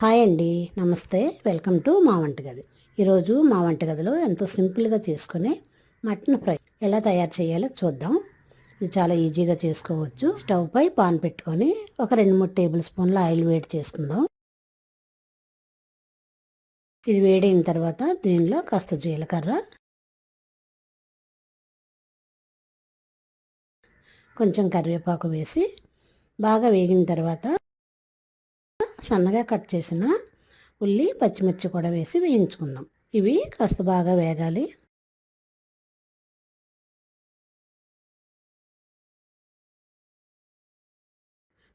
Hi అండి, నమస్తే. Welcome to మా వంటగది. ఈరోజు మా వంటగదిలో ఎంతో సింపుల్గా చేసుకునే మటన్ ఫ్రై ఎలా తయారు చేయాలో చూద్దాం. ఇది చాలా ఈజీగా చేసుకోవచ్చు. స్టవ్ పై పాన్ పెట్టుకొని ఒక 2-3 టేబుల్ స్పూన్ల ఆయిల్ వేడి చేసుకుందాం. ఇది వేడైన తర్వాత దీనిలో కాస్త జీలకర్ర, కొంచెం కరివేపాకు వేసి బాగా వేగిన తర్వాత సన్నగా కట్ చేసిన ఉల్లి, పచ్చిమిర్చి కూడా వేసి వేయించుకుందాం. ఇవి కాస్త బాగా వేగాలి.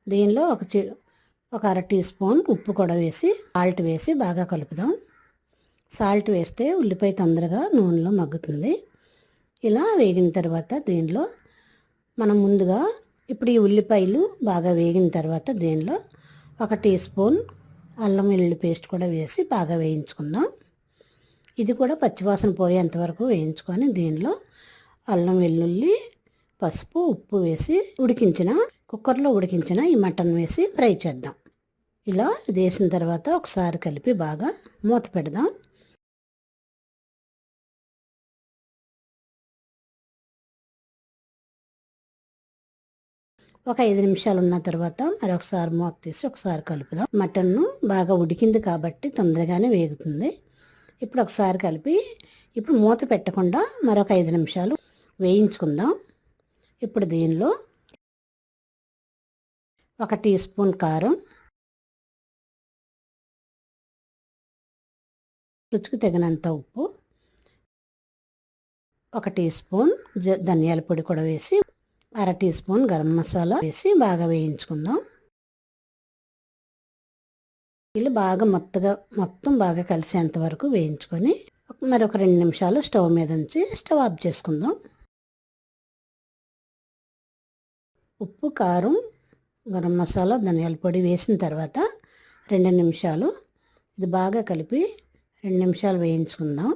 దీనిలో ఒక అర టీ స్పూన్ ఉప్పు కూడా వేసి సాల్ట్ వేసి బాగా కలుపుదాం. సాల్ట్ వేస్తే ఉల్లిపాయ తొందరగా నూనెలో మగ్గుతుంది. ఇలా వేగిన తర్వాత దీనిలో మనం ముందుగా ఇప్పుడు ఈ ఉల్లిపాయలు బాగా వేగిన తర్వాత దీనిలో ఒక టీ స్పూన్ అల్లం వెల్లుల్లి పేస్ట్ కూడా వేసి బాగా వేయించుకుందాం. ఇది కూడా పచ్చివాసన పోయేంతవరకు వేయించుకొని దీనిలో అల్లం వెల్లుల్లి, పసుపు, ఉప్పు వేసి కుక్కర్లో ఉడికించిన ఈ మటన్ వేసి ఫ్రై చేద్దాం. ఇలా ఇది వేసిన తర్వాత ఒకసారి కలిపి బాగా మూత పెడదాం. ఒక 5 నిమిషాలు ఉన్న తర్వాత మరొకసారి మూత తీసి ఒకసారి కలుపుదాం. మటన్ను బాగా ఉడికింది కాబట్టి తొందరగానే వేగుతుంది. ఇప్పుడు ఒకసారి కలిపి ఇప్పుడు మూత పెట్టకుండా మరొక 5 నిమిషాలు వేయించుకుందాం. ఇప్పుడు దీనిలో ఒక టీ స్పూన్ కారం, రుచికి తగినంత ఉప్పు, ఒక టీ స్పూన్ ధనియాల పొడి కూడా వేసి అర టీ స్పూన్ గరం మసాలా వేసి బాగా వేయించుకుందాం. ఇలా బాగా మొత్తం బాగా కలిసేంత వరకు వేయించుకొని మరొక 2 నిమిషాలు స్టవ్ మీద ఉంచి స్టవ్ ఆఫ్ చేసుకుందాం. ఉప్పు, కారం, గరం మసాలా, ధనియాల పొడి వేసిన తర్వాత 2 నిమిషాలు ఇది బాగా కలిపి 2 నిమిషాలు వేయించుకుందాం.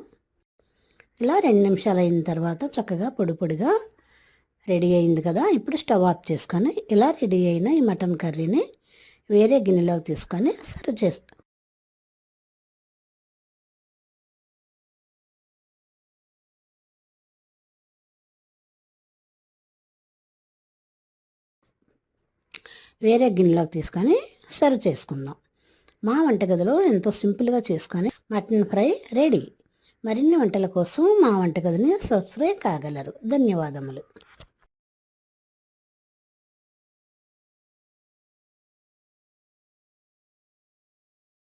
ఇలా 2 నిమిషాలు అయిన తర్వాత చక్కగా పొడిగా రెడీ అయింది కదా. ఇప్పుడు స్టవ్ ఆఫ్ చేసుకొని ఇలా రెడీ అయిన ఈ మటన్ కర్రీని వేరే గిన్నెలోకి తీసుకొని సర్వ్ చేస్తాం. వేరే గిన్నెలోకి తీసుకొని సర్వ్ చేసుకుందాం. మా వంటగదిలో ఎంతో సింపుల్గా చేసుకొని మటన్ ఫ్రై రెడీ. మరిన్ని వంటల కోసం మా వంటగదిని సబ్స్క్రైబ్ కాగలరు. ధన్యవాదములు.